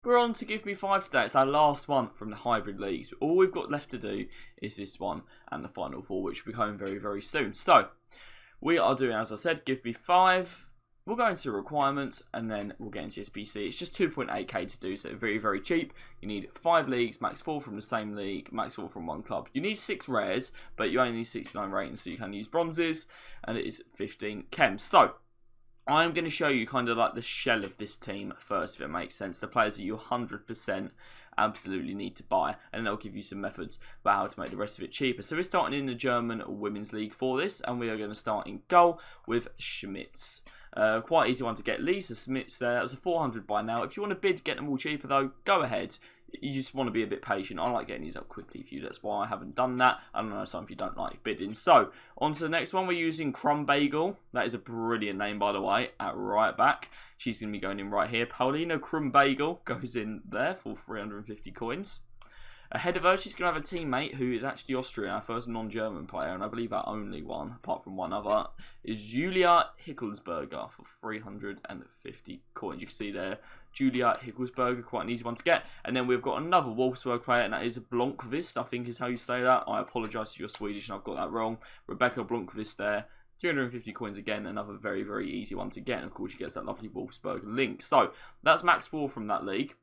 we're on to Give Me 5 today. It's our last one from the hybrid leagues. All we've got left to do is this one and the final 4, which will be coming very, very soon. So, we are doing, as I said, Give Me 5. We'll go into requirements and then we'll get into SBC. It's just 2.8k to do, so very, very cheap. You need 5 leagues, max 4 from the same league, max 4 from one club. You need 6 rares, but you only need 69 ratings, so you can use bronzes, and it is 15 chems. So, I'm going to show you kind of like the shell of this team first, if it makes sense. The players that you 100% absolutely need to buy, and then I'll give you some methods about how to make the rest of it cheaper. So we're starting in the German Women's League for this, and we are going to start in goal with Schmitz. Quite easy one to get. Lisa Schmitz there. That was a 400 by now. If you want to bid to get them all cheaper though, go ahead. You just want to be a bit patient. I like getting these up quickly for you. That's why I haven't done that. I don't know, some of you don't like bidding. So, on to the next one. We're using Crumb Bagel. That is a brilliant name, by the way, at right back. She's going to be going in right here. Paulina Crumb Bagel goes in there for 350 coins. Ahead of her, she's going to have a teammate who is actually Austrian, our first non-German player, and I believe our only one, apart from one other, is Julia Hickelsberger for 350 coins. You can see there, Julia Hickelsberger, quite an easy one to get. And then we've got another Wolfsburg player, and that is Blomqvist, I think is how you say that. I apologise if you're Swedish and I've got that wrong. Rebecca Blomqvist there. 350 coins again, another very, very easy one to get. And of course, you get that lovely Wolfsburg link. So, that's max 4 from that league.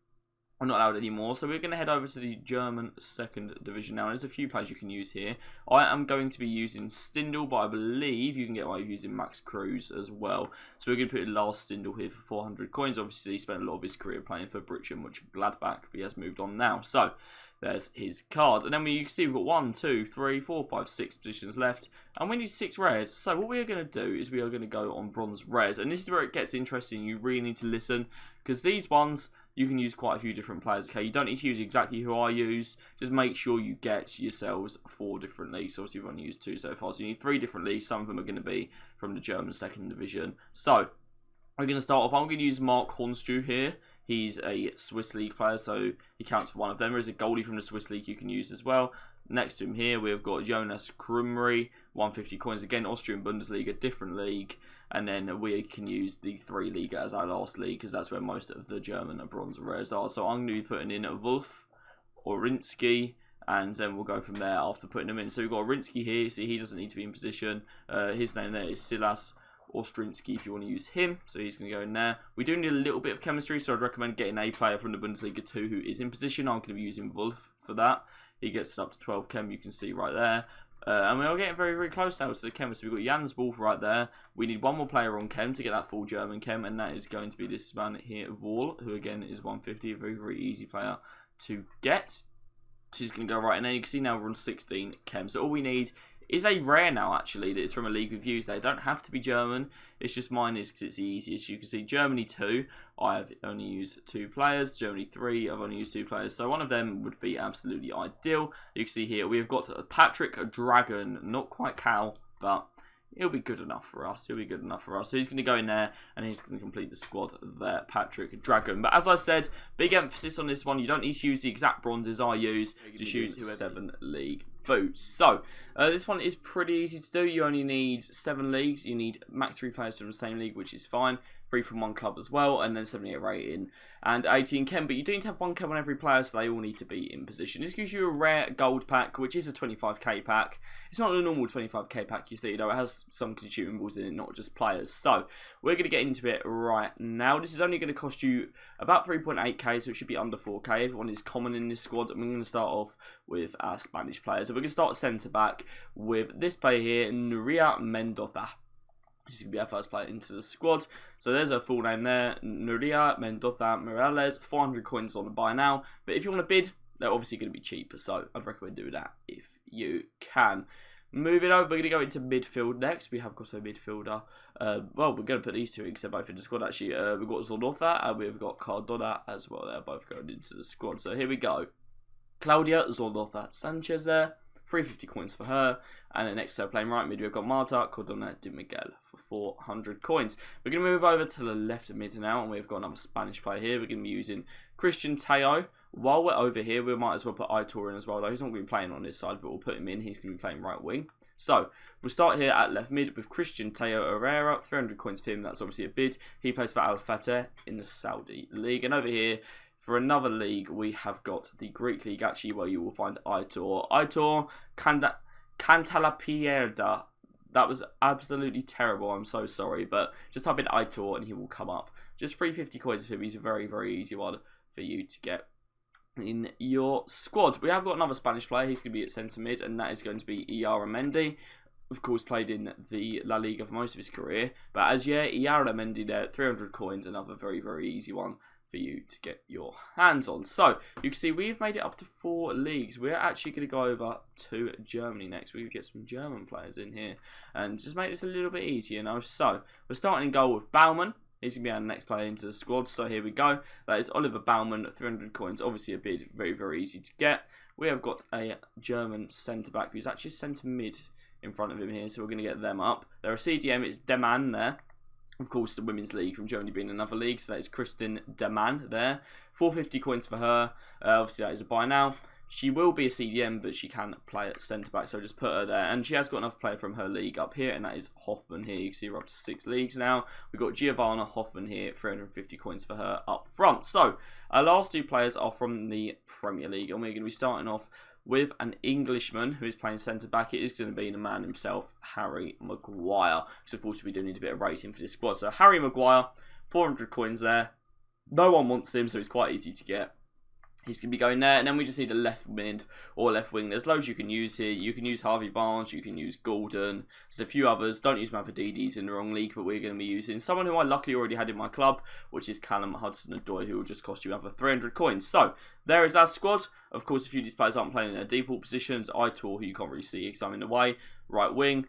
I'm not allowed anymore, so we're going to head over to the German 2nd Division now. There's a few players you can use here. I am going to be using Stindl, but I believe you can get away with using Max Cruz as well. So we're going to put Lars Stindl here for 400 coins. Obviously, he spent a lot of his career playing for Britschen, which Gladbach, but he has moved on now. So there's his card. And then you can see we've got 1, 2, 3, 4, 5, 6 positions left. And we need 6 rares. So what we are going to do is we are going to go on bronze rares. And this is where it gets interesting. You really need to listen, because these ones, you can use quite a few different players. Okay, you don't need to use exactly who I use. Just make sure you get yourselves 4 different leagues. Obviously, we've only used 2 so far. So you need 3 different leagues. Some of them are going to be from the German 2nd Division. So we're going to start off. I'm going to use Mark Hornstew here. He's a Swiss League player, so he counts for one of them. There is a goalie from the Swiss League you can use as well. Next to him here, we've got Jonas Krumri, 150 coins. Again, Austrian Bundesliga, different league. And then we can use the 3 Liga as our last league, because that's where most of the German bronze rares are. So I'm going to be putting in Wolf, Orinsky, and then we'll go from there after putting them in. So we've got Orinsky here. See, he doesn't need to be in position. His name there is Silas Ostrinsky if you want to use him. So he's going to go in there. We do need a little bit of chemistry, so I'd recommend getting a player from the Bundesliga 2 who is in position. I'm going to be using Wolf for that. He gets up to 12 chem, you can see right there. And we are getting very, very close now to the chem. So we've got Jans Wolf right there. We need one more player on chem to get that full German chem, and that is going to be this man here, Wall, who again is 150, a very, very easy player to get. So he's going to go right in there. You can see now we're on 16 chem. So all we need is a rare now, actually, that is from a league we've used. They don't have to be German. It's just mine is because it's the easiest. You can see Germany 2, I've only used 2 players. Germany 3, I've only used 2 players. So one of them would be absolutely ideal. You can see here, we've got Patrick Dragon. Not quite Cal, but he'll be good enough for us. He'll be good enough for us. So he's going to go in there and he's going to complete the squad there, Patrick Dragon. But as I said, big emphasis on this one. You don't need to use the exact bronzes I use. Just use 7 league boots. So this one is pretty easy to do. You only need 7 leagues. You need max 3 players from the same league, which is fine. 3 from one club as well, and then 78 rating and 18 chem. But you do need to have 1 chem on every player, so they all need to be in position. This gives you a rare gold pack, which is a 25k pack. It's not a normal 25k pack, you see, though. It has some consumables in it, not just players. So we're going to get into it right now. This is only going to cost you about 3.8k, so it should be under 4k. Everyone is common in this squad, and we're going to start off with our Spanish players. So we're going to start centre back with this player here, Nuria Mendoza. She's going to be our first player into the squad. So there's her full name there, Nuria Mendoza Morales. 400 coins on the buy now. But if you want to bid, they're obviously going to be cheaper. So I'd recommend doing that if you can. Moving over, we're going to go into midfield next. We have got a midfielder. Well, we're going to put these 2 in because they're both in the squad actually. We've got Zornoza and we've got Cardona as well. They're both going into the squad. So here we go. Claudia Zornoza Sanchez there. 350 coins for her. And then next playing right mid, we've got Marta Cardona de Miguel for 400 coins. We're going to move over to the left mid now, and we've got another Spanish player here. We're going to be using Christian Teo. While we're over here, we might as well put Aitor in as well, though. He's not going to be playing on this side, but we'll put him in. He's going to be playing right wing. So, we'll start here at left mid with Christian Teo Herrera. 300 coins for him. That's obviously a bid. He plays for Al Fateh in the Saudi League. And over here, for another league, we have got the Greek league, actually, where you will find Aitor Cantalapierda. That was absolutely terrible. I'm so sorry, but just type in Aitor and he will come up. Just 350 coins of him. He's a very, very easy one for you to get in your squad. We have got another Spanish player. He's going to be at centre mid, and that is going to be Mendy. Of course, played in the La Liga for most of his career. But as yeah, Mendy there, 300 coins, another very, very easy one for you to get your hands on. So, you can see we've made it up to 4 leagues. We're actually going to go over to Germany next. We're going to get some German players in here and just make this a little bit easier now. So, we're starting in goal with Baumann. He's going to be our next player into the squad. So, here we go. That is Oliver Baumann, 300 coins. Obviously, a bid, very, very easy to get. We have got a German centre-back who's actually centre-mid in front of him here. So, we're going to get them up. They're a CDM. It's Deman there. Of course, the Women's League from Germany being another league. So that is Kristin Deman there. 450 coins for her. Obviously, that is a buy now. She will be a CDM, but she can play at centre-back. So just put her there. And she has got another player from her league up here. And that is Hoffman here. You can see we're up to 6 leagues now. We've got Giovanna Hoffman here. 350 coins for her up front. So our last 2 players are from the Premier League. And we're going to be starting off with an Englishman who is playing centre-back. It is going to be the man himself, Harry Maguire. Because, of course, we'll be doing a bit of racing for this squad. So, Harry Maguire, 400 coins there. No one wants him, so it's quite easy to get. He's going to be going there. And then we just need a left mid or left wing. There's loads you can use here. You can use Harvey Barnes. You can use Gordon. There's a few others. Don't use Mavropanos in the wrong league, but we're going to be using someone who I luckily already had in my club, which is Callum Hudson-Odoi, who will just cost you another 300 coins. So, there is our squad. Of course, a few of these players aren't playing in their default positions. Aitor, who you can't really see because I'm in the way, right wing.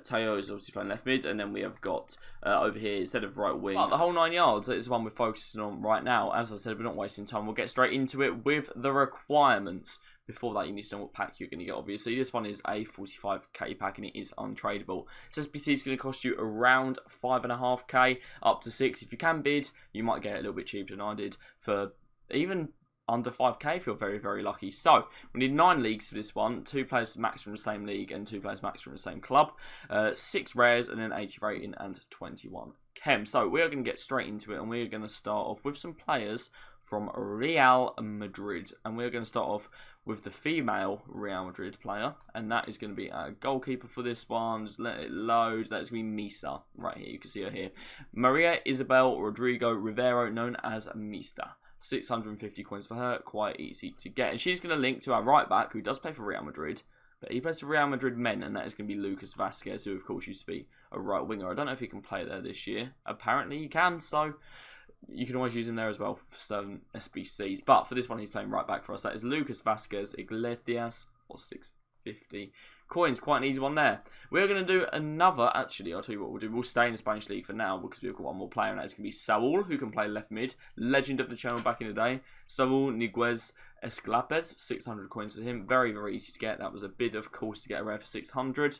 Teo is obviously playing left mid. And then we have got over here, instead of right wing, the whole 9 yards is the one we're focusing on right now. As I said, we're not wasting time. We'll get straight into it with the requirements. Before that, you need to know what pack you're going to get, obviously. This one is a 45k pack, and it is untradeable. So Sbcs is going to cost you around 5.5k, up to 6. If you can bid, you might get it a little bit cheaper than I did for even under 5k if you're very, very lucky. So, we need 9 leagues for this one. 2 players max from the same league and 2 players max from the same club. 6 rares and then 80 rating and 21 chem. So, we are going to get straight into it, and we are going to start off with some players from Real Madrid. And we're going to start off with the female Real Madrid player, and that is going to be our goalkeeper for this one. Just let it load. That's going to be Misa right here. You can see her here. Maria Isabel Rodrigo Rivero, known as Mista. 650 coins for her, quite easy to get. And she's going to link to our right back, who does play for Real Madrid, but he plays for Real Madrid men, and that is going to be Lucas Vazquez, who of course used to be a right winger. I don't know if he can play there this year. Apparently he can, so you can always use him there as well for certain SBCs. But for this one, he's playing right back for us. That is Lucas Vazquez Iglesias for 650 coins. Quite an easy one there. We're going to do another, actually, I'll tell you what we'll do. We'll stay in the Spanish League for now because we've got one more player, and that's going to be Saul, who can play left mid. Legend of the channel back in the day. Saul Niguez Esclapes, 600 coins for him. Very, very easy to get. That was a bid, of course, to get a rare for 600.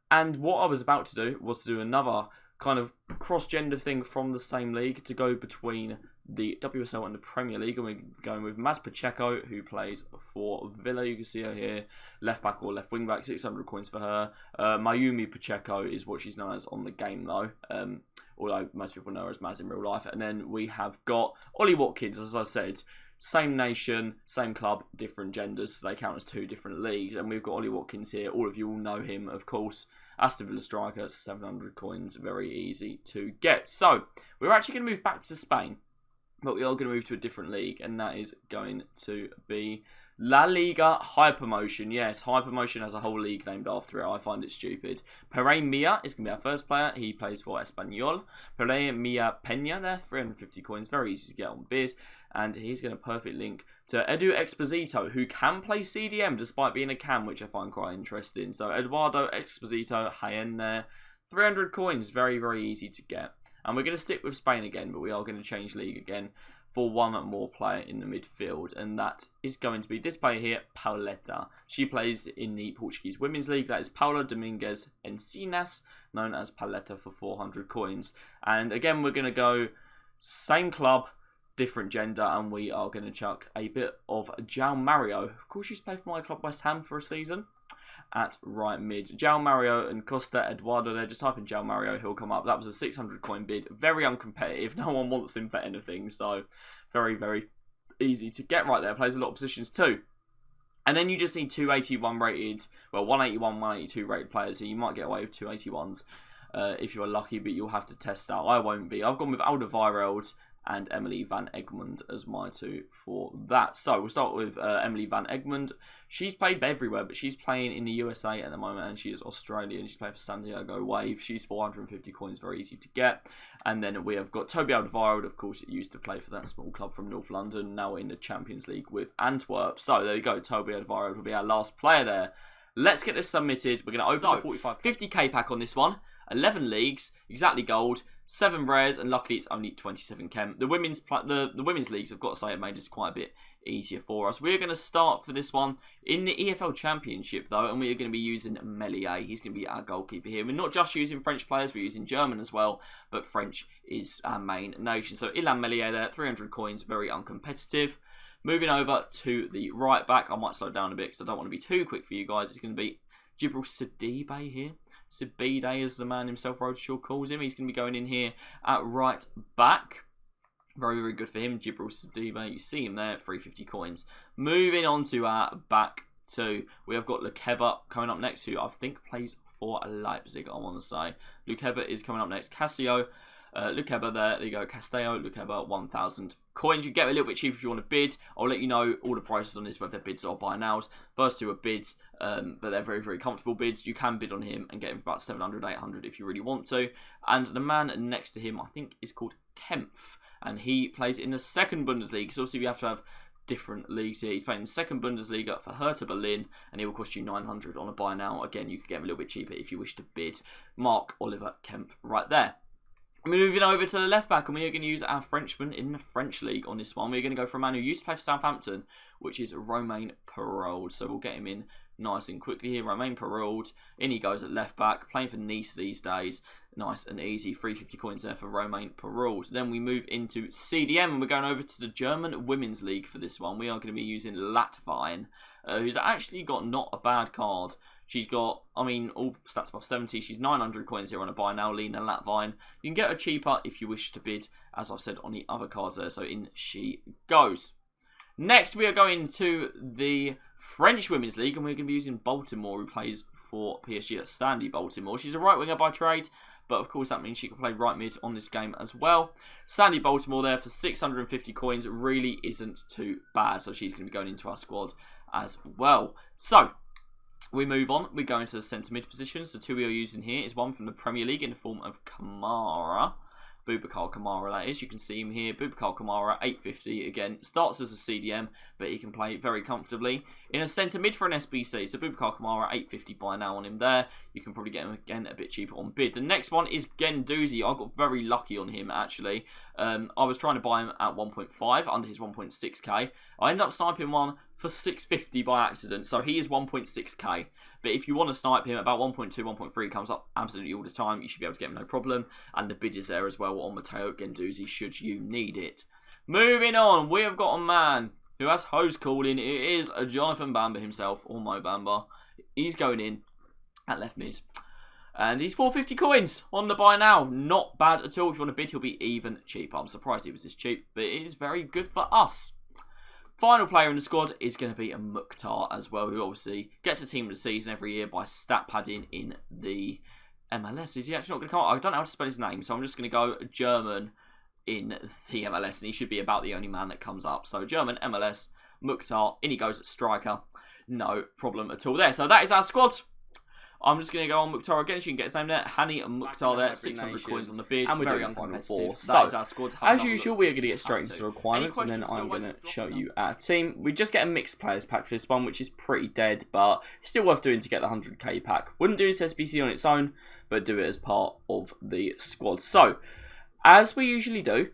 And what I was about to do was to do another kind of cross-gender thing from the same league to go between the WSL and the Premier League, and we're going with Maz Pacheco, who plays for Villa. You can see her here, left back or left wing back, 600 coins for her. Mayumi Pacheco is what she's known as on the game though, although most people know her as Maz in real life. And then we have got Ollie Watkins, as I said, same nation, same club, different genders, so they count as 2 different leagues. And we've got Ollie Watkins here. All of you will know him, of course. Aston Villa striker, 700 coins, very easy to get. So, we're actually going to move back to Spain, but we are going to move to a different league, and that is going to be La Liga Hypermotion. Yes, Hypermotion has a whole league named after it. I find it stupid. Pere Mia is going to be our first player. He plays for Espanyol. Pere Mia Peña there, 350 coins. Very easy to get on bid. And he's going to perfect link to Edu Exposito, who can play CDM despite being a cam, which I find quite interesting. So Eduardo Exposito, Jaén there. 300 coins, very, very easy to get. And we're going to stick with Spain again, but we are going to change league again for one more player in the midfield. And that is going to be this player here, Pauleta. She plays in the Portuguese Women's League. That is Paula Dominguez Encinas, known as Pauleta, for 400 coins. And again, we're going to go same club, different gender, and we are going to chuck a bit of João Mario. Of course, she's played for my club West Ham for a season at right mid. João Mario and Costa Eduardo there. Just type in João Mario, he'll come up. That was a 600 coin bid. Very uncompetitive. No one wants him for anything. So, very, very easy to get right there. Plays a lot of positions too. And then you just need 281 rated, well, 181, 182 rated players. So you might get away with 281s if you're lucky, but you'll have to test out. I won't be. I've gone with Alderweireld and Emily van Egmond as my two for that. So we'll start with Emily van Egmond. She's played everywhere, but she's playing in the USA at the moment, and she is Australian. She's playing for San Diego Wave. She's 450 coins, very easy to get. And then we have got Toby Alderweireld, of course, it used to play for that small club from North London, now in the Champions League with Antwerp. So there you go, Toby Alderweireld will be our last player there. Let's get this submitted. We're going to open the 45 50k pack on this one. 11 leagues, exactly gold, 7 rares, and luckily it's only 27 chem. The women's leagues, I've got to say, have made this quite a bit easier for us. We're going to start for this one in the EFL Championship, though, and we are going to be using Meslier. He's going to be our goalkeeper here. We're not just using French players, we're using German as well, but French is our main nation. So Ilan Meslier there, 300 coins, very uncompetitive. Moving over to the right back, I might slow down a bit because I don't want to be too quick for you guys. It's going to be Djibril Sidibe here. Sibide, as the man himself, Roadshaw, calls him. He's going to be going in here at right back. Very, very good for him. Djibril Sidibe, you see him there, 350 coins. Moving on to our back two, we have got Lukeba coming up next, who I think plays for Leipzig, I want to say. Lukeba is coming up next. Castillo, Lukeba there you go. Castello, Lukeba, 1,000 coins. You get a little bit cheaper if you want to bid. I'll let you know all the prices on this, whether they're bids or buy nows. First two are bids, but they're very, very comfortable bids. You can bid on him and get him for about 700, 800 if you really want to. And the man next to him, I think, is called Kempf, and he plays in the second Bundesliga. So obviously we have to have different leagues here. He's playing in the second Bundesliga for Hertha Berlin, and he will cost you 900 on a buy now. Again, you could get him a little bit cheaper if you wish to bid. Mark Oliver Kempf right there. Moving over to the left back, and we are going to use our Frenchman in the French league on this one. We're going to go for a man who used to play for Southampton, which is Romain Perrault. So we'll get him in nice and quickly here. Romain Perrault, in he goes at left back, playing for Nice these days. Nice and easy, 350 coins there for Romain Perrault. Then we move into CDM, and we're going over to the German Women's League for this one. We are going to be using Latvine, who's actually got not a bad card. She's got, I mean, all stats above 70. She's 900 coins here on a buy now, Lena Latvine. You can get her cheaper if you wish to bid, as I've said on the other cards there. So in she goes. Next, we are going to the French Women's League, and we're going to be using Baltimore, who plays for PSG. That's Sandy Baltimore. She's a right winger by trade, but of course that means she can play right mid on this game as well. Sandy Baltimore there for 650 coins really isn't too bad, so she's going to be going into our squad as well. So we move on. We go into the centre mid positions. The two we are using here is one from the Premier League in the form of Kamara. Boubacar Kamara, that is. You can see him here. Boubacar Kamara, 850. Again, starts as a CDM, but he can play very comfortably. In a centre mid for an SBC. So Boubacar Kamara, 850 buy now on him there. You can probably get him again a bit cheaper on bid. The next one is Gendouzi. I got very lucky on him, actually. I was trying to buy him at 1.5 under his 1.6k. I ended up sniping one for 650 by accident. So he is 1.6k. But if you want to snipe him, about 1.2, 1.3 comes up absolutely all the time. You should be able to get him no problem. And the bid is there as well on Matteo Gendouzi should you need it. Moving on, we have got a man who has host calling. It is a Jonathan Bamba himself, or Mo Bamba. He's going in at left mid. And he's 450 coins on the buy now. Not bad at all. If you want to bid, he'll be even cheaper. I'm surprised he was this cheap, but it is very good for us. Final player in the squad is going to be a Mukhtar as well, who obviously gets a team of the season every year by stat padding in the MLS. Is he actually not going to come up? I don't know how to spell his name, so I'm just going to go German in the MLS, and he should be about the only man that comes up. So German, MLS, Mukhtar, in he goes at striker. No problem at all there. So that is our squad. I'm just going to go on Mukhtar again, so you can get his name there. Hani and Mukhtar there, 600 coins on the bid. And we're doing final four. So, that is our squad. As usual, we are going to get straight into the requirements, and then I'm going to show you our team. We just get a mixed players pack for this one, which is pretty dead, but it's still worth doing to get the 100k pack. Wouldn't do this SBC on its own, but do it as part of the squad. So, as we usually do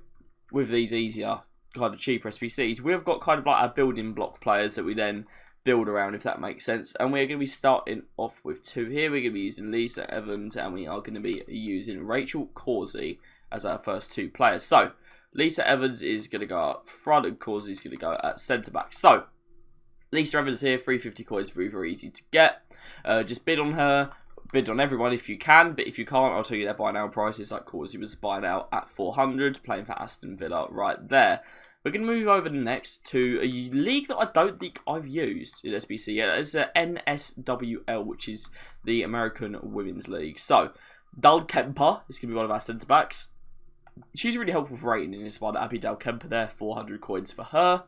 with these easier, kind of cheaper SBCs, we've got kind of like our building block players that we then build around, if that makes sense. And we're going to be starting off with two here. We're going to be using Lisa Evans, and we are going to be using Rachel Causey as our first two players. So Lisa Evans is going to go up front, and Causey is going to go at centre back. So Lisa Evans here, 350 coins, very, very easy to get. Just bid on her, bid on everyone if you can, but if you can't, I'll tell you their buy now prices. Like Causey was buy now at 400, playing for Aston Villa right there. We're going to move over next to a league that I don't think I've used in SBC yet. It's the NSWL, which is the American Women's League. So, Dal Kemper is going to be one of our centre-backs. She's really helpful for rating in this one. Abby Dal Kemper there, 400 coins for her.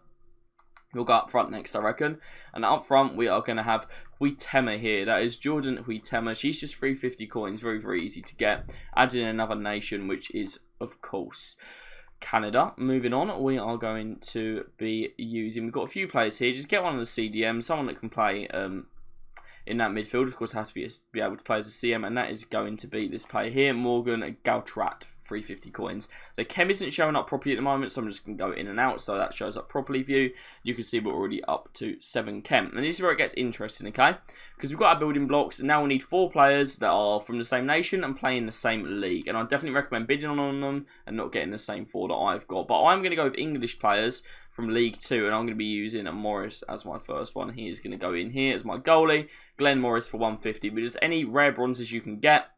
We'll go up front next, I reckon. And up front, we are going to have Huitema here. That is Jordan Huitema. She's just 350 coins. Very, very easy to get. Add in another nation, which is, of course, Canada. Moving on, we are going to be using... We've got a few players here. Just get one of the CDM. Someone that can play in that midfield. Of course, has to be able to play as a CM. And that is going to be this player here, Morgan Gautrat. 350 coins. The chem isn't showing up properly at the moment, so I'm just going to go in and out so that shows up properly for you. You can see we're already up to 7 chem. And this is where it gets interesting, okay? Because we've got our building blocks, and now we need 4 players that are from the same nation and play in the same league. And I definitely recommend bidding on them and not getting the same 4 that I've got. But I'm going to go with English players from League 2, and I'm going to be using Morris as my first one. He is going to go in here as my goalie. Glenn Morris for 150. But just any rare bronzes you can get,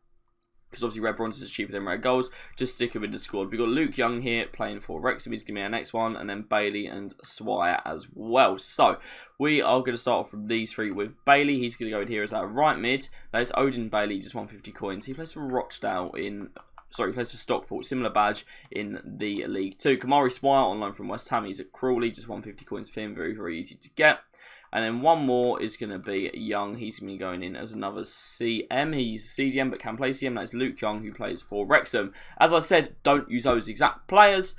because obviously red bronzes is cheaper than red golds, just stick it with the squad. We've got Luke Young here playing for Wrexham. He's going to be our next one. And then Bailey and Swire as well. So, we are going to start off from these 3 with Bailey. He's going to go in here as our right mid. That is Odin Bailey, just 150 coins. He plays for Rochdale in... Sorry, he plays for Stockport. Similar badge in the League 2. Kamari Swire on loan from West Ham. He's at Crawley. Just 150 coins for him. Very, very easy to get. And then one more is going to be Young. He's going to be going in as another CM. He's CDM but can play CM. That's Luke Young, who plays for Wrexham. As I said, don't use those exact players.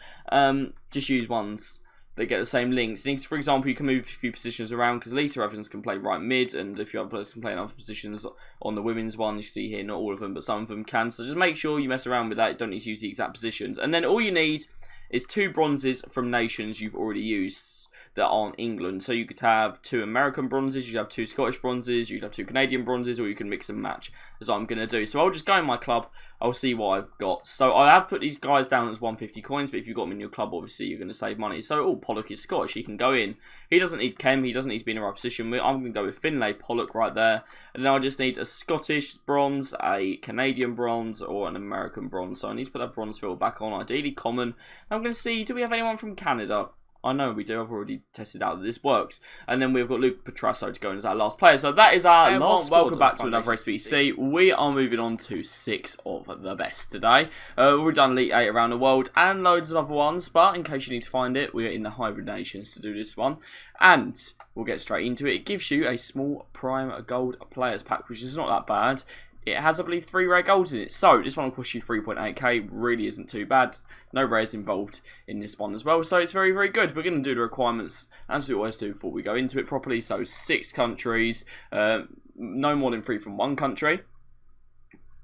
Just use ones that get the same links. For example, you can move a few positions around because Lisa Evans can play right mid, and if your other players can play in other positions on the women's one, you see here, not all of them, but some of them can. So just make sure you mess around with that. You don't need to use the exact positions. And then all you need is 2 bronzes from nations you've already used that aren't England. So you could have 2 American bronzes, you'd have 2 Scottish bronzes, you'd have 2 Canadian bronzes, or you can mix and match, as I'm going to do. So I'll just go in my club, I'll see what I've got. So I have put these guys down as 150 coins, but if you've got them in your club, obviously you're going to save money. So, Pollock is Scottish, he can go in. He doesn't need chem, he doesn't need to be in the right position. I'm going to go with Finlay Pollock right there. And then I just need a Scottish bronze, a Canadian bronze, or an American bronze. So I need to put that bronze filter back on, ideally common. I'm going to see, do we have anyone from Canada? I know we do. I've already tested out that this works. And then we've got Luke Petrasso to go in as our last player. So that is our last squad. Welcome back to another SBC. We are moving on to 6 of the best today. We've done Elite 8 around the world and loads of other ones. But in case you need to find it, we are in the Hybrid Nations to do this one. And we'll get straight into it. It gives you a small Prime Gold Players Pack, which is not that bad. It has, I believe, 3 rare golds in it. So, this one will cost you 3.8k. Really isn't too bad. No rares involved in this one as well. So, it's very, very good. We're going to do the requirements, as we always do, before we go into it properly. So, 6 countries. No more than 3 from one country.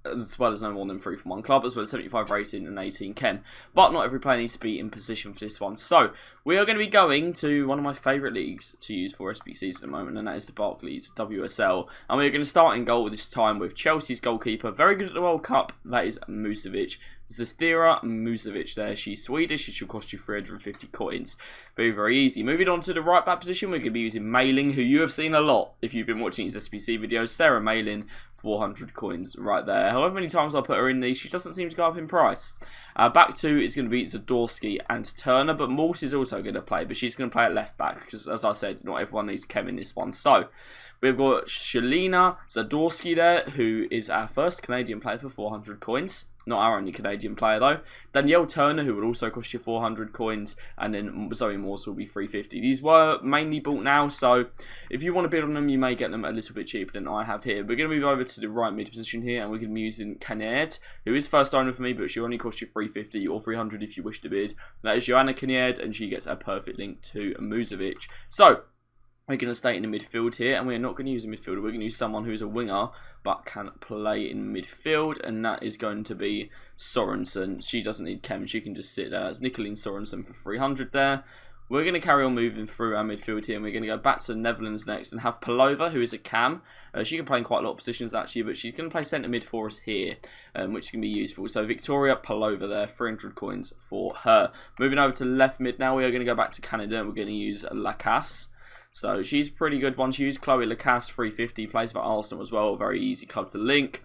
As well as no more than 3 from one club, as well as 75 rating and 18 chem. But not every player needs to be in position for this one. So, we are going to be going to one of my favourite leagues to use for SBCs at the moment, and that is the Barclays WSL. And we are going to start in goal this time with Chelsea's goalkeeper, very good at the World Cup, that is Musovic. Zastira Musovic there. She's Swedish. She should cost you 350 coins. Very, very easy. Moving on to the right back position, we're going to be using Mailing, who you have seen a lot if you've been watching these SBC videos. Sarah Mailing, 400 coins right there. However many times I put her in these, she doesn't seem to go up in price. Back 2 is going to be Zadorsky and Turner, but Morse is also going to play, but she's going to play at left back because, as I said, not everyone needs chem in this one. So, we've got Shalina Zadorsky there, who is our first Canadian player for 400 coins. Not our only Canadian player though. Danielle Turner, who will also cost you 400 coins, and then Zoe Morse will be 350. These were mainly bought now, so if you want to bid on them, you may get them a little bit cheaper than I have here. We're going to move over to the right mid position here, and we're going to be using Kinnaird, who is first owner for me, but she'll only cost you 350 or 300 if you wish to bid. That is Joanna Kinnaird, and she gets a perfect link to Musovic. So, we're going to stay in the midfield here, and we're not going to use a midfielder. We're going to use someone who's a winger, but can play in midfield, and that is going to be Sorensen. She doesn't need chem, she can just sit there. It's Nicolene Sorensen for 300 there. We're going to carry on moving through our midfield here, and we're going to go back to the Netherlands next, and have Palova, who is a cam. She can play in quite a lot of positions, actually, but she's going to play centre mid for us here, which is going to be useful. So, Victoria Palova there, 300 coins for her. Moving over to left mid now, we are going to go back to Canada, and we're going to use Lacasse. So she's pretty good one to use. Chloe Lacasse, 350, plays for Arsenal as well. Very easy club to link.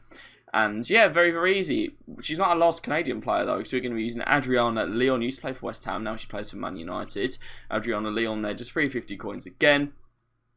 And yeah, very, very easy. She's not our last Canadian player though, because we're going to be using Adriana Leon. Used to play for West Ham, now she plays for Man United. Adriana Leon there, just 350 coins again.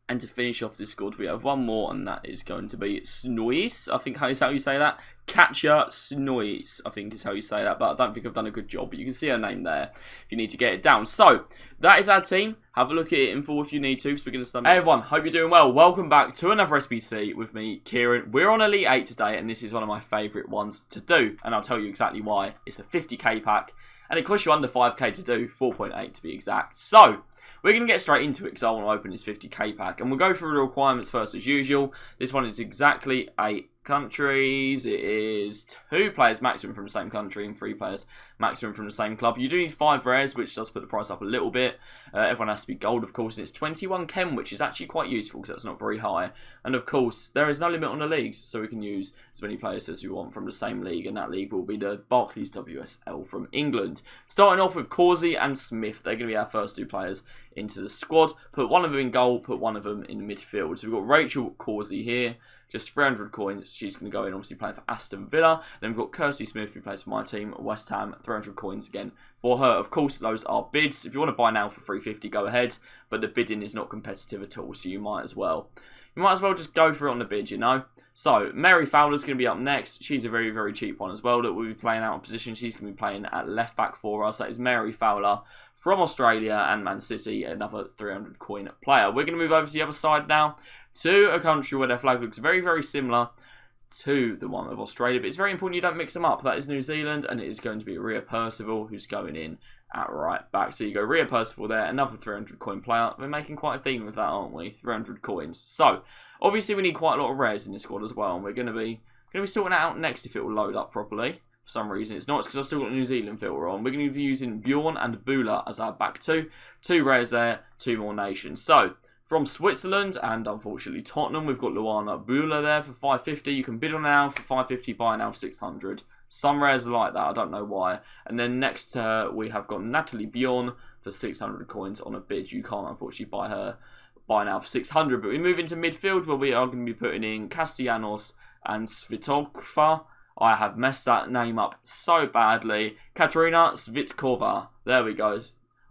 And to finish off this squad, we have one more, and that is going to be Snoise. I think is how you say that. Katja Snoise, I think is how you say that, but I don't think I've done a good job. But you can see her name there if you need to get it down. So, that is our team. Have a look at it in full if you need to, because we're going to start. Hey everyone, hope you're doing well. Welcome back to another SBC with me, Kieran. We're on Elite 8 today, and this is one of my favourite ones to do. And I'll tell you exactly why. It's a 50k pack, and it costs you under 5k to do, 4.8 to be exact. So, we're going to get straight into it because I want to open this 50k pack. And we'll go through the requirements first as usual. This one is exactly 8 countries. It is 2 players maximum from the same country and 3 players maximum from the same club. You do need 5 rares, which does put the price up a little bit. Everyone has to be gold, of course. And it's 21 chem, which is actually quite useful because that's not very high. And of course, there is no limit on the leagues, so we can use as many players as we want from the same league. And that league will be the Barclays WSL from England. Starting off with Causey and Smith. They're going to be our first 2 players into the squad. Put one of them in goal, put one of them in midfield. So we've got Rachel Causey here. Just 300 coins. She's going to go in, obviously playing for Aston Villa. Then we've got Kirsty Smith, who plays for my team, West Ham. 300 coins again for her. Of course, those are bids. If you want to buy now for 350, go ahead. But the bidding is not competitive at all, so you might as well. You might as well just go for it on the bid, you know. So, Mary Fowler's going to be up next. She's a very, very cheap one as well that we'll be playing out of position. She's going to be playing at left back for us. That is Mary Fowler from Australia and Man City, another 300 coin player. We're going to move over to the other side now to a country where their flag looks very, very similar to the one of Australia. But it's very important you don't mix them up. That is New Zealand, and it is going to be Rhea Percival who's going in at right back. So you go Rhea Percival there, another 300 coin player. We're making quite a theme of that, aren't we? 300 coins. So, obviously we need quite a lot of rares in this squad as well, and we're going to be sorting that out next if it will load up properly. For some reason it's not. It's because I've still got a New Zealand filter on. We're going to be using Bjorn and Bula as our back 2. 2 rares there, 2 more nations. So, from Switzerland and unfortunately Tottenham, we've got Luana Bula there for 550. You can bid on now for 550, buy now for 600. Some rares are like that, I don't know why. And then next we have got Natalie Bjorn for 600 coins on a bid. You can't unfortunately buy her buy now for 600. But we move into midfield where we are going to be putting in Castellanos and Svitogfa. I have messed that name up so badly. Katerina Svitkova. There we go.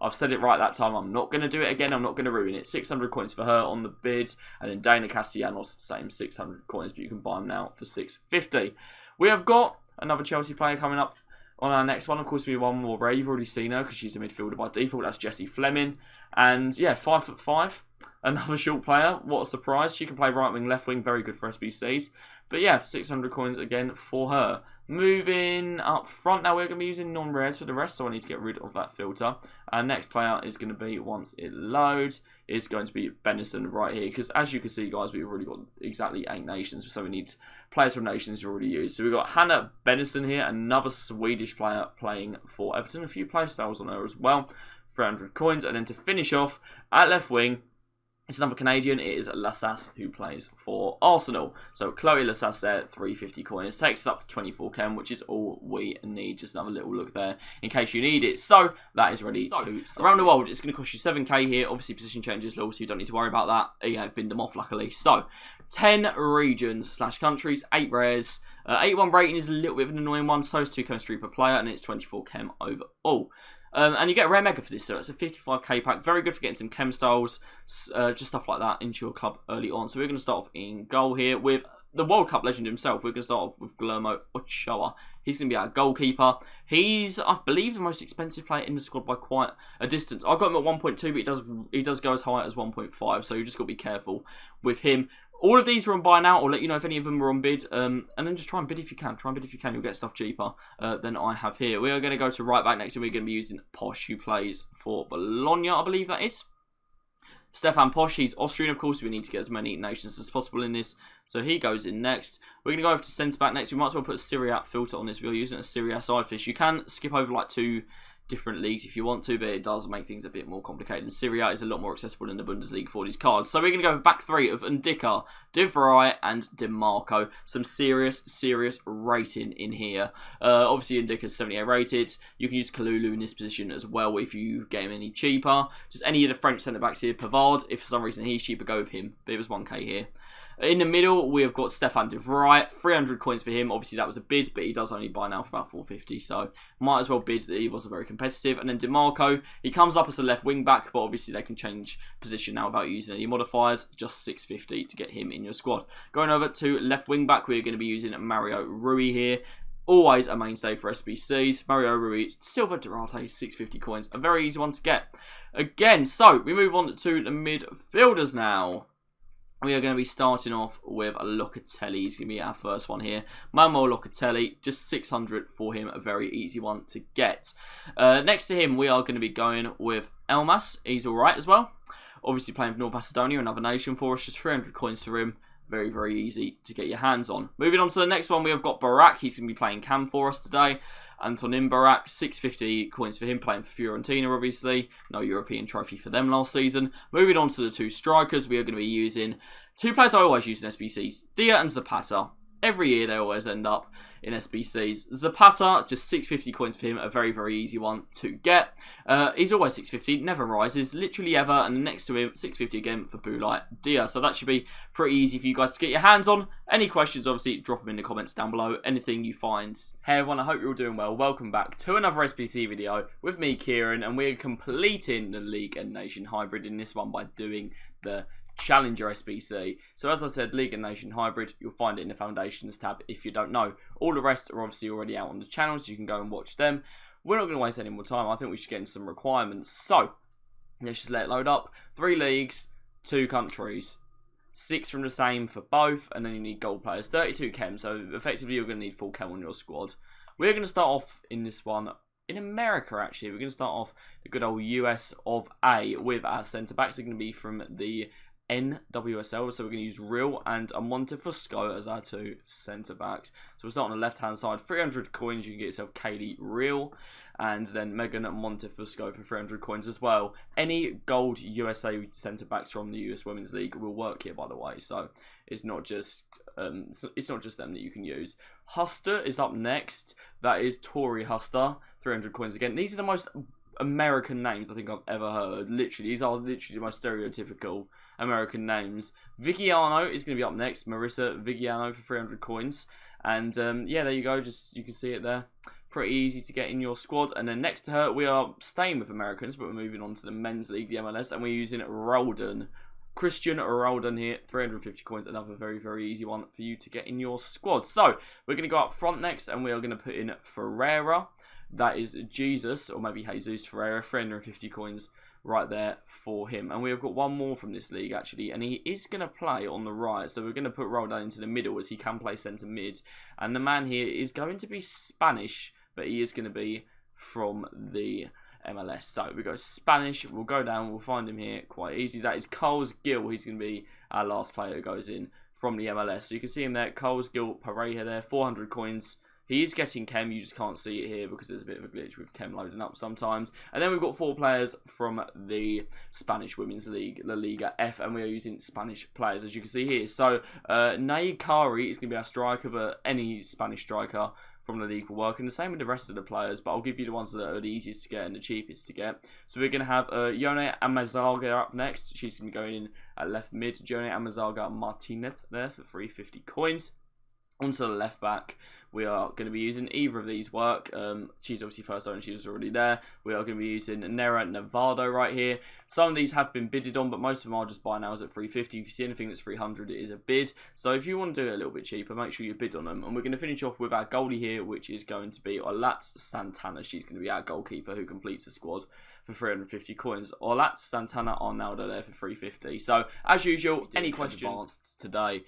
I've said it right that time. I'm not going to do it again. I'm not going to ruin it. 600 coins for her on the bid. And then Dana Castellanos, same 600 coins. But you can buy them now for 650. We have got another Chelsea player coming up on our next one. Of course, we have one more rare. You've already seen her because she's a midfielder by default. That's Jessie Fleming. And yeah, 5'5". Another short player. What a surprise. She can play right wing, left wing. Very good for SBCs. But yeah, 600 coins again for her. Moving up front now, we're going to be using non-rares for the rest, so I need to get rid of that filter. Our next player is going to be, once it loads, is going to be Benison right here. Because as you can see, guys, we've already got exactly 8 nations, so we need players from nations we've already used. So we've got Hannah Benison here, another Swedish player playing for Everton. A few play styles on her as well. 300 coins. And then to finish off, at left wing, it's another Canadian. It is Lassas who plays for Arsenal. So Chloe Lassas there, 350 coins. Takes us up to 24 chem, which is all we need. Just another little look there in case you need it. So that is ready to around the world. It's going to cost you 7k here. Obviously position changes low, so you don't need to worry about that. Yeah, I've binned them off luckily. So 10 regions / countries, 8 rares. 81 rating is a little bit of an annoying one. So is 2 chemistry per player, and it's 24 chem overall. And you get a rare mega for this, so it's a 55k pack. Very good for getting some chem styles, just stuff like that into your club early on. So we're going to start off in goal here with the World Cup legend himself. We're going to start off with Guillermo Ochoa. He's going to be our goalkeeper. He's, I believe, the most expensive player in the squad by quite a distance. I got him at 1.2, but he does go as high as 1.5, so you just got to be careful with him. All of these are on buy now. I'll let you know if any of them are on bid. And then just try and bid if you can. Try and bid if you can. You'll get stuff cheaper than I have here. We are going to go to right back next, and we're going to be using Posh, who plays for Bologna, I believe that is. Stefan Posch, he's Austrian, of course. We need to get as many nations as possible in this. So he goes in next. We're going to go over to centre back next. We might as well put a Syriac filter on this. We're using a Syria side fish. You can skip over like 2 different leagues if you want to, but it does make things a bit more complicated. And Syria is a lot more accessible in the Bundesliga for these cards. So we're going to go with back 3 of Ndika, De Vrij and DeMarco. Some serious rating in here. Obviously Ndika's 78 rated. You can use Kalulu in this position as well if you get him any cheaper. Just any of the French centre backs here. Pavard, if for some reason he's cheaper, go with him. But it was 1k here. In the middle, we have got Stefan de Vrij, 300 coins for him. Obviously, that was a bid, but he does only buy now for about 450, so might as well bid that he wasn't very competitive. And then DeMarco, he comes up as a left wing back, but obviously they can change position now without using any modifiers. Just 650 to get him in your squad. Going over to left wing back, we're going to be using Mario Rui here. Always a mainstay for SBCs. Mario Rui, Silva Durante, 650 coins. A very easy one to get. Again, so we move on to the midfielders now. We are going to be starting off with Locatelli. He's going to be our first one here. Manuel Locatelli, just 600 for him. A very easy one to get. Next to him, we are going to be going with Elmas. He's alright as well. Obviously playing for North Macedonia, another nation for us. Just 300 coins for him. Very, very easy to get your hands on. Moving on to the next one, we have got Barak. He's going to be playing Cam for us today. Antonin Barak, 650 coins for him, playing for Fiorentina, obviously. No European trophy for them last season. Moving on to the two strikers, we are going to be using two players I always use in SBCs, Dia and Zapata. Every year they always end up in SBCs. Zapata, just 650 coins for him, a very, very easy one to get. He's always 650, never rises, literally ever, and next to him, 650 again for Boulay Dia. So that should be pretty easy for you guys to get your hands on. Any questions, obviously, drop them in the comments down below. Anything you find. Hey everyone, I hope you're all doing well. Welcome back to another SBC video with me, Kieran, and we're completing the League and Nation Hybrid in this one by doing the Challenger SBC. So as I said, League and Nation Hybrid, you'll find it in the Foundations tab if you don't know. All the rest are obviously already out on the channel, so you can go and watch them. We're not going to waste any more time. I think we should get into some requirements. So, let's just let it load up. 3 leagues, 2 countries. 6 from the same for both, and then you need gold players. 32 chem, so effectively you're going to need full chem on your squad. We're going to start off in this one in America, actually. We're going to start off the good old US of A with our centre-backs. They're going to be from the NWSL, so we're going to use Real and Montefusco as our 2 centre-backs. So we'll start on the left-hand side, 300 coins, you can get yourself Kaylee Real, and then Megan Montefusco for 300 coins as well. Any gold USA centre-backs from the US Women's League will work here, by the way, so it's not just them that you can use. Huster is up next. That is Tori Huster, 300 coins again. These are the most American names I think I've ever heard. Literally, these are literally the most stereotypical American names. Vigiano is going to be up next. Marissa Vigiano for 300 coins. And yeah, there you go. Just you can see it there. Pretty easy to get in your squad. And then next to her, we are staying with Americans, but we're moving on to the men's league, the MLS, and we're using Roldan. Christian Roldan here, 350 coins. Another very, very easy one for you to get in your squad. So we're going to go up front next, and we are going to put in Ferreira. That is Jesus, or maybe Jesus Ferreira, 350 coins right there for him. And we have got one more from this league, actually, and he is going to play on the right. So we're going to put Roldan into the middle as he can play centre mid. And the man here is going to be Spanish, but he is going to be from the MLS. So we go Spanish, we'll go down, we'll find him here quite easy. That is Carlos Gil. He's going to be our last player who goes in from the MLS. So you can see him there, Carlos Gil Pereira there, 400 coins. He is getting chem, you just can't see it here because there's a bit of a glitch with chem loading up sometimes. And then we've got 4 players from the Spanish Women's League, La Liga F, and we are using Spanish players, as you can see here. So, Nay Kari is going to be our striker, but any Spanish striker from the league will work. And the same with the rest of the players, but I'll give you the ones that are the easiest to get and the cheapest to get. So we're going to have Yone Amazaga up next. She's going to be going in at left mid. Yone Amazaga Martinez there for 350 coins. Onto the left back, we are going to be using either of these work. She's obviously first owner, she was already there. We are going to be using Nera Nevado right here. Some of these have been bidded on, but most of them are just buy nows at 350. If you see anything that's 300, it is a bid. So if you want to do it a little bit cheaper, make sure you bid on them. And we're going to finish off with our goalie here, which is going to be Olat Santana. She's going to be our goalkeeper who completes the squad for 350 coins. Olat Santana Arnaldo there for 350. So as usual, any questions today?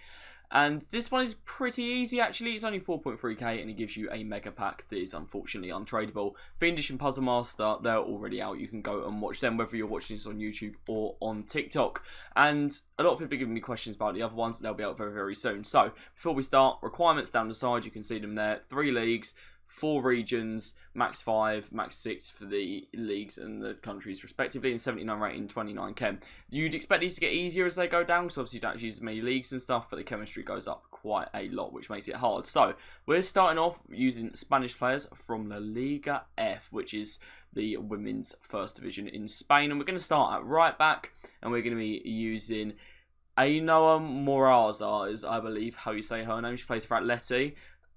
And this one is pretty easy, actually. It's only 4.3k, and it gives you a mega pack that is unfortunately untradeable. Fiendish and Puzzle Master, they're already out. You can go and watch them, whether you're watching this on YouTube or on TikTok. And a lot of people are giving me questions about the other ones. They'll be out very, very soon. So, before we start, requirements down the side, you can see them there. 3 leagues, 4 regions, max 5, max 6 for the leagues and the countries respectively, and 79 rating, 29 chem. You'd expect these to get easier as they go down, because obviously you don't use as many leagues and stuff, but the chemistry goes up quite a lot, which makes it hard. So, we're starting off using Spanish players from La Liga F, which is the women's first division in Spain, and we're going to start at right back, and we're going to be using Ainoa Moraza is, I believe, how you say her name. She plays for Atleti.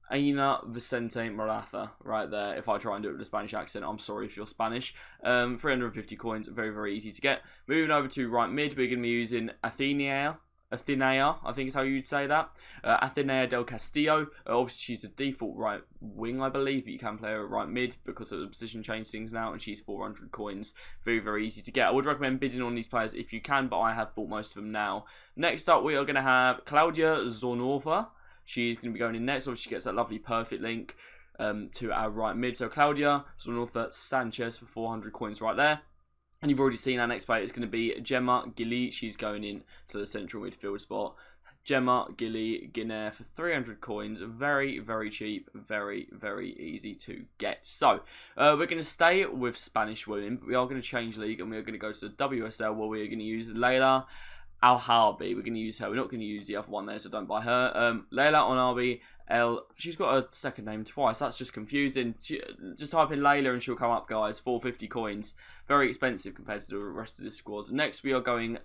Aina Vicente Maratha, right there. If I try and do it with a Spanish accent, I'm sorry if you're Spanish. 350 coins, very, very easy to get. Moving over to right mid, we're going to be using Athenea, I think is how you'd say that. Athenea del Castillo. Obviously, she's a default right wing, I believe, but you can play her at right mid because of the position change things now, and she's 400 coins. Very, very easy to get. I would recommend bidding on these players if you can, but I have bought most of them now. Next up, we are going to have Claudia Zornova. She's going to be going in next. Obviously, she gets that lovely perfect link to our right mid. So Claudia Zornova Sanchez for 400 coins right there. And you've already seen our next player. It's going to be Gemma Gilly. She's going in to the central midfield spot. Gemma Gilly Guinea for 300 coins. Very, very cheap. Very, very easy to get. So, we're going to stay with Spanish women. But we are going to change league and we are going to go to the WSL where we are going to use Leila Al-Harbi. We're going to use her. We're not going to use the other one there, so don't buy her. Leila Al-Harbi. She's got a second name twice. That's just confusing. Just type in Layla and she'll come up, guys. 450 coins. Very expensive compared to the rest of this squad. Next, we are going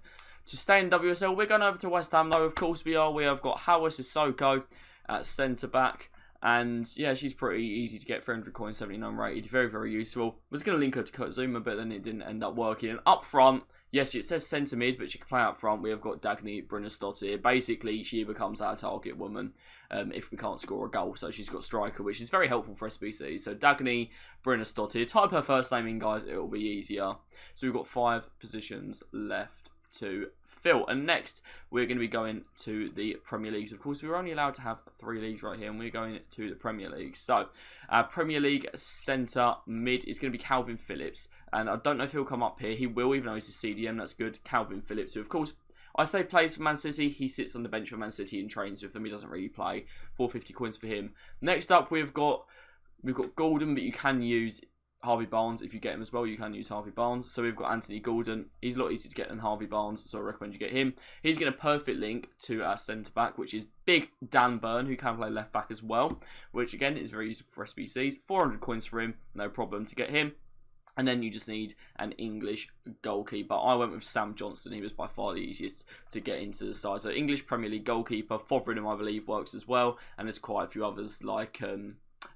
to stay in WSL. We're going over to West Ham, though. Of course, we are. We have got Hawa Sissoko at centre back. And yeah, she's pretty easy to get. 300 coins, 79 rated. Very, very useful. I was going to link her to Kurt Zuma, but then it didn't end up working. And up front, yes, it says centre mid, but she can play up front. We have got Dagny Brunner-Stottir. Basically, she becomes our target woman if we can't score a goal. So she's got striker, which is very helpful for SBC. So Dagny Brunner-Stottir. Type her first name in, guys. It will be easier. So we've got 5 positions left to fill. And next, we're going to be going to the Premier Leagues. Of course, we were only allowed to have 3 leagues right here, and we're going to the Premier League. So, Premier League centre mid is going to be Calvin Phillips. And I don't know if he'll come up here. He will, even though he's a CDM. That's good. Calvin Phillips, who, of course, I say plays for Man City. He sits on the bench for Man City and trains with them. He doesn't really play. 450 coins for him. Next up, we've got Gordon, but you can use Harvey Barnes. If you get him as well, you can use Harvey Barnes. So we've got Anthony Gordon. He's a lot easier to get than Harvey Barnes, so I recommend you get him. He's going to perfect link to our centre-back, which is big Dan Burn, who can play left-back as well, which, again, is very useful for SBCs. 400 coins for him, no problem to get him. And then you just need an English goalkeeper. I went with Sam Johnson. He was by far the easiest to get into the side. So English Premier League goalkeeper. Fotheringham, I believe, works as well. And there's quite a few others like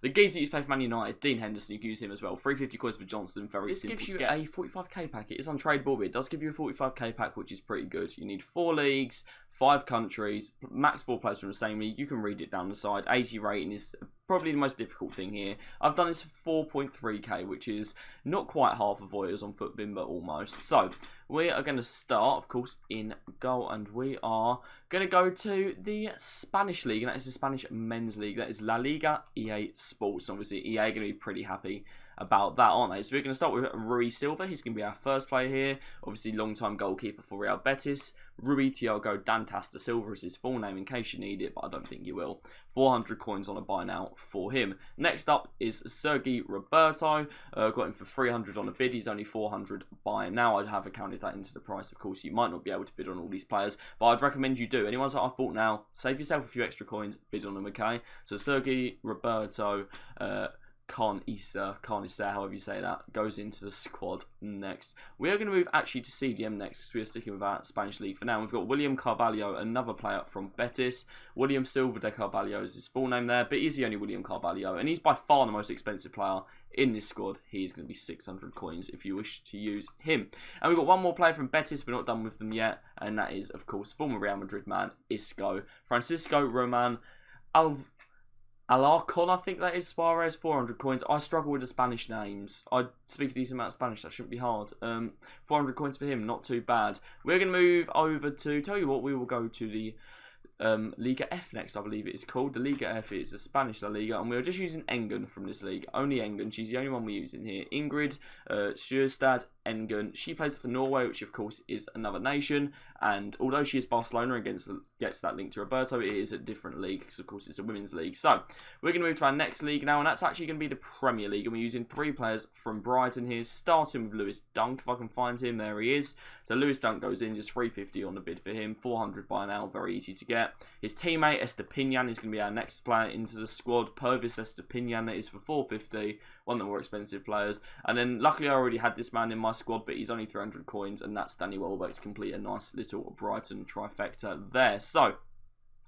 the geezer that used to play for Man United, Dean Henderson, you can use him as well. 350 coins for Johnson, very simple to get. This gives you a 45k pack. It is untradeable, but it does give you a 45k pack, which is pretty good. You need 4 leagues, 5 countries, max 4 players from the same league. You can read it down the side. 80 rating is probably the most difficult thing here. I've done this for 4.3k, which is not quite half of what it is on Footbin, but almost. So, we are going to start, of course, in goal, and we are going to go to the Spanish league, and that is the Spanish men's league. That is La Liga EA Sports. Obviously, EA are going to be pretty happy about that, aren't they? So we're going to start with Rui Silva. He's going to be our first player here. Obviously, long-time goalkeeper for Real Betis. Rui Tiago Dantas da Silva is his full name in case you need it, but I don't think you will. 400 coins on a buy now for him. Next up is Sergi Roberto. Got him for 300 on a bid. He's only 400 buy now. I'd have accounted that into the price. Of course, you might not be able to bid on all these players, but I'd recommend you do. Anyone that I've bought now, save yourself a few extra coins, bid on them, okay? So Sergi Roberto, Carnicer, however you say that, goes into the squad next. We are going to move actually to CDM next because we are sticking with our Spanish league for now. We've got William Carvalho, another player from Betis. William Silva de Carvalho is his full name there, but he's the only William Carvalho, and he's by far the most expensive player in this squad. He is going to be 600 coins if you wish to use him. And we've got one more player from Betis. We're not done with them yet, and that is, of course, former Real Madrid man, Isco. Francisco Roman Alarcon, I think that is, Suarez, 400 coins. I struggle with the Spanish names. I speak a decent amount of Spanish, that shouldn't be hard. 400 coins for him, not too bad. We're going to move over to, tell you what, we will go to the Liga F next, I believe it is called. The Liga F is the Spanish La Liga, and we're just using Engen from this league. Only Engen, she's the only one we're using here. Ingrid Sjøstad Engen. She plays for Norway, which of course is another nation, and although she is Barcelona and gets that link to Roberto, it is a different league because of course it's a women's league. So we're going to move to our next league now, and that's actually going to be the Premier League, and we're using 3 players from Brighton here, starting with Lewis Dunk. If I can find him, there he is. So Lewis Dunk goes in, just 350 on the bid for him, 400 by now, very easy to get. His teammate Estepinian is going to be our next player into the squad. Purvis Estepinian, that is for 450. one of the more expensive players. And then luckily I already had this man in my squad, but he's only 300 coins, and that's Danny Welbeck to complete a nice little Brighton trifecta there. So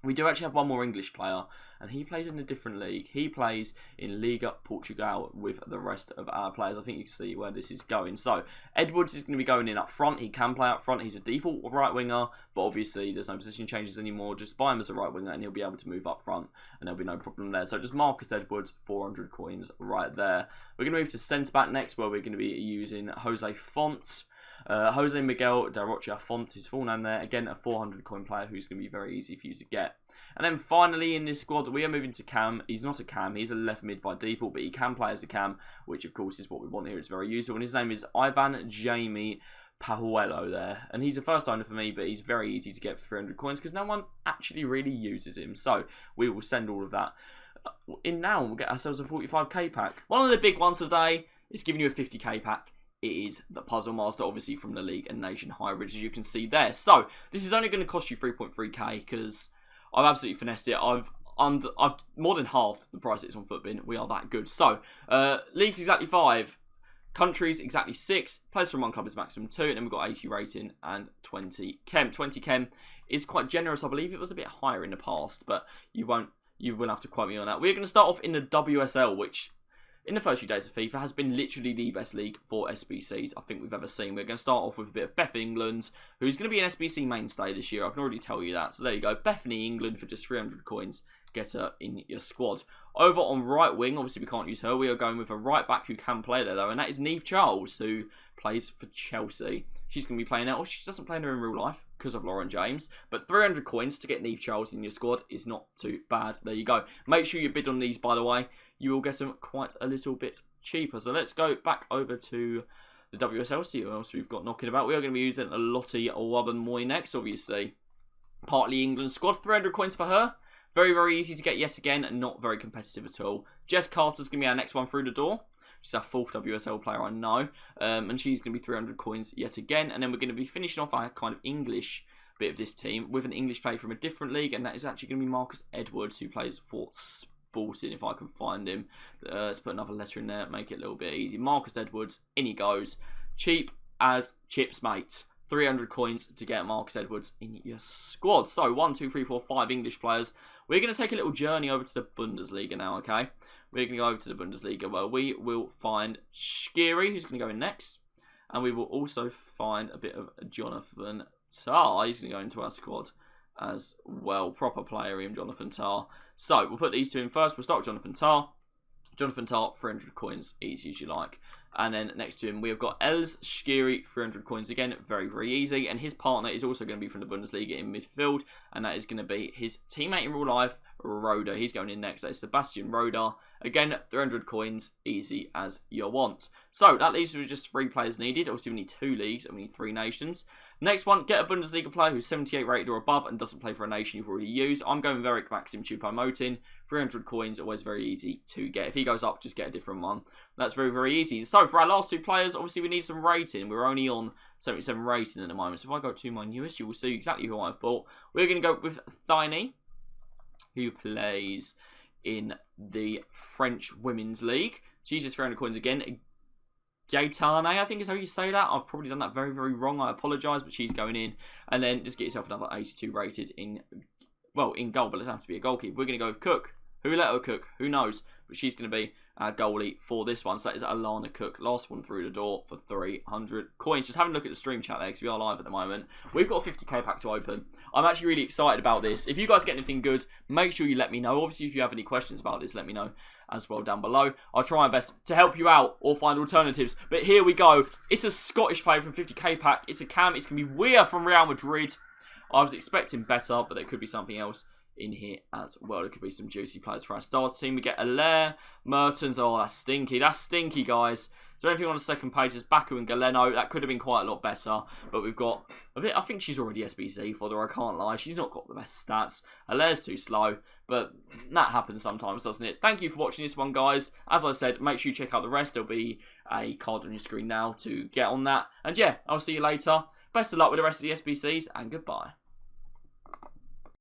we do actually have one more English player, and he plays in a different league. He plays in Liga Portugal with the rest of our players. I think you can see where this is going. So Edwards is going to be going in up front. He can play up front. He's a default right winger, but obviously there's no position changes anymore. Just buy him as a right winger and he'll be able to move up front, and there'll be no problem there. So just Marcus Edwards, 400 coins right there. We're going to move to centre back next, where we're going to be using Jose Font. Jose Miguel de Rocha Font, his full name there. Again, a 400 coin player who's going to be very easy for you to get. And then finally in this squad, we are moving to Cam. He's not a Cam, he's a left mid by default, but he can play as a Cam, which of course is what we want here. It's very useful. And his name is Ivan Jamie Pajuelo there. And he's a first owner for me, but he's very easy to get for 300 coins because no one actually really uses him. So we will send all of that in now, and we'll get ourselves a 45k pack. One of the big ones today is giving you a 50k pack. It is the Puzzle Master, obviously from the League and Nation hybrids, as you can see there. So this is only going to cost you 3.3k because I've absolutely finessed it. I've more than halved the price it's on Footbin. We are that good. So leagues exactly 5, countries exactly 6, players from one club is maximum 2, and then we've got 80 rating and 20 chem. 20 chem is quite generous. I believe it was a bit higher in the past, but you will have to quote me on that. We're going to start off in the WSL, which in the first few days of FIFA has been literally the best league for SBCs I think we've ever seen. We're going to start off with a bit of Beth England, who's going to be an SBC mainstay this year. I can already tell you that. So there you go. Bethany England for just 300 coins. Get her in your squad. Over on right wing, obviously we can't use her. We are going with a right back who can play there though, and that is Neve Charles, who plays for Chelsea. She's going to be playing her. Well, she doesn't play her in real life because of Lauren James, but 300 coins to get Neve Charles in your squad is not too bad. There you go. Make sure you bid on these, by the way. You will get them quite a little bit cheaper. So let's go back over to the WSL, see what else we've got knocking about. We are going to be using a Lottie Wubben-Moy next, obviously. Partly England squad, 300 coins for her. Very, very easy to get yet again, and not very competitive at all. Jess Carter's going to be our next one through the door. She's our 4th WSL player, I know. And she's going to be 300 coins yet again. And then we're going to be finishing off our kind of English bit of this team with an English player from a different league. And that is actually going to be Marcus Edwards, who plays for Sporting, if I can find him. Let's put another letter in there, make it a little bit easy. Marcus Edwards, in he goes. Cheap as chips, mate. 300 coins to get Marcus Edwards in your squad. So 1, 2, 3, 4, 5 English players. We're going to take a little journey over to the Bundesliga now, okay? We're going to go over to the Bundesliga where we will find Skiri, who's going to go in next. And we will also find a bit of Jonathan Tah. He's going to go into our squad as well. Proper player in Jonathan Tah. So we'll put these two in first. We'll start with Jonathan Tah. Jonathan Tah, 300 coins, easy as you like. And then next to him, we have got Els Skiri, 300 coins again, very, very easy. And his partner is also going to be from the Bundesliga in midfield, and that is going to be his teammate in real life, Roda. He's going in next. That is Sebastian Roda. Again, 300 coins, easy as you want. So that leaves us with just 3 players needed. Obviously, we need 2 leagues and we need 3 nations. Next one, get a Bundesliga player who's 78 rated or above and doesn't play for a nation you've already used. I'm going with Eric Maxim Choupo-Moting. 300 coins, always very easy to get. If he goes up, just get a different one. That's very, very easy. So for our last 2 players, obviously we need some rating. We're only on 77 rating at the moment. So if I go to my newest, you will see exactly who I've bought. We're going to go with Thiny, who plays in the French Women's League. She's just 300 coins again. Gaetane, I think is how you say that. I've probably done that very, very wrong. I apologise, but she's going in. And then just get yourself another 82 rated in, well, in goal, but it doesn't have to be a goalkeeper. We're going to go with Cook. Who let her cook? Who knows? But she's going to be our goalie for this one. So that is Alana Cook. Last one through the door for 300 coins. Just having a look at the stream chat there because we are live at the moment. We've got a 50k pack to open. I'm actually really excited about this. If you guys get anything good, make sure you let me know. Obviously, if you have any questions about this, let me know as well down below. I'll try my best to help you out or find alternatives. But here we go. It's a Scottish player from 50k pack. It's a Cam. It's going to be Weir from Real Madrid. I was expecting better, but there could be something else in here as well. There could be some juicy players for our starter team. We get Allaire, Mertens. Oh, that's stinky. That's stinky, guys. Is there anything on the second page? There's Baku and Galeno. That could have been quite a lot better, but we've got a bit. I think she's already SBC for her. I can't lie. She's not got the best stats. Allaire's too slow, but that happens sometimes, doesn't it? Thank you for watching this one, guys. As I said, make sure you check out the rest. There'll be a card on your screen now to get on that. And yeah, I'll see you later. Best of luck with the rest of the SBCs, and goodbye.